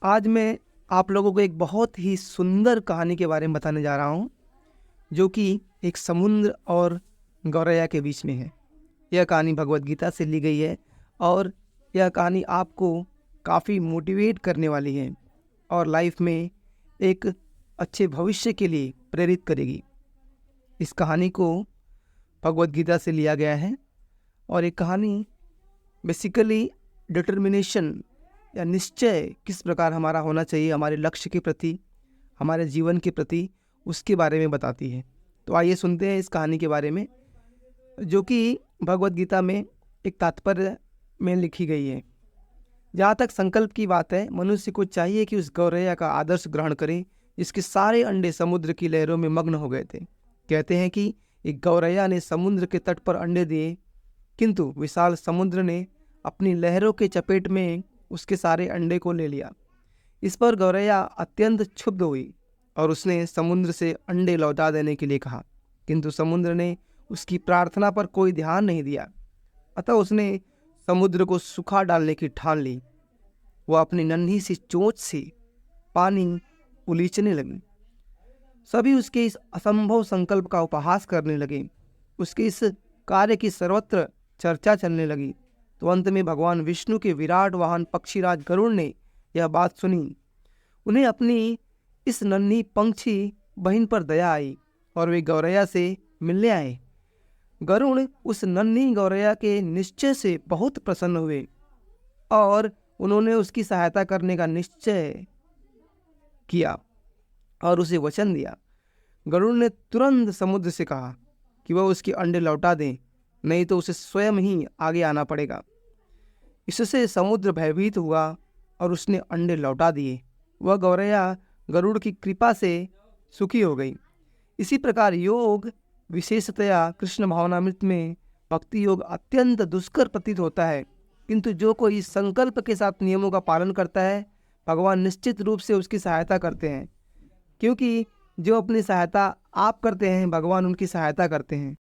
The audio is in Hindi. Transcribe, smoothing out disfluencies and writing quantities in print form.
आज मैं आप लोगों को एक बहुत ही सुंदर कहानी के बारे में बताने जा रहा हूँ, जो कि एक समुद्र और गौरैया के बीच में है। यह कहानी भगवत गीता से ली गई है और यह कहानी आपको काफ़ी मोटिवेट करने वाली है और लाइफ में एक अच्छे भविष्य के लिए प्रेरित करेगी। इस कहानी को भगवत गीता से लिया गया है और एक कहानी बेसिकली डिटर्मिनेशन या निश्चय किस प्रकार हमारा होना चाहिए हमारे लक्ष्य के प्रति, हमारे जीवन के प्रति, उसके बारे में बताती है। तो आइए सुनते हैं इस कहानी के बारे में, जो कि भगवत गीता में एक तात्पर्य में लिखी गई है। जहाँ तक संकल्प की बात है, मनुष्य को चाहिए कि उस गौरैया का आदर्श ग्रहण करे जिसके सारे अंडे समुद्र की लहरों में मग्न हो गए थे। कहते हैं कि एक गौरैया ने समुद्र के तट पर अंडे दिए, किंतु विशाल समुद्र ने अपनी लहरों के चपेट में उसके सारे अंडे को ले लिया। इस पर गौरैया अत्यंत क्षुब्ध हुई और उसने समुद्र से अंडे लौटा देने के लिए कहा, किंतु समुद्र ने उसकी प्रार्थना पर कोई ध्यान नहीं दिया। अतः उसने समुद्र को सुखा डालने की ठान ली। वह अपनी नन्ही सी चोंच से पानी उलीचने लगी। सभी उसके इस असंभव संकल्प का उपहास करने लगे। उसके इस कार्य की सर्वत्र चर्चा चलने लगी। तो अंत में भगवान विष्णु के विराट वाहन पक्षीराज गरुड़ ने यह बात सुनी। उन्हें अपनी इस नन्ही पंछी बहन पर दया आई और वे गौरैया से मिलने आए। गरुड़ उस नन्ही गौरैया के निश्चय से बहुत प्रसन्न हुए और उन्होंने उसकी सहायता करने का निश्चय किया और उसे वचन दिया। गरुड़ ने तुरंत समुद्र से कहा कि वह उसके अंडे लौटा दें, नहीं तो उसे स्वयं ही आगे आना पड़ेगा। इससे समुद्र भयभीत हुआ और उसने अंडे लौटा दिए। वह गौरैया गरुड़ की कृपा से सुखी हो गई। इसी प्रकार योग, विशेषतया कृष्ण भावनामृत में भक्ति योग अत्यंत दुष्कर प्रतीत होता है, किंतु जो कोई इस संकल्प के साथ नियमों का पालन करता है, भगवान निश्चित रूप से उसकी सहायता करते हैं। क्योंकि जो अपनी सहायता आप करते हैं, भगवान उनकी सहायता करते हैं।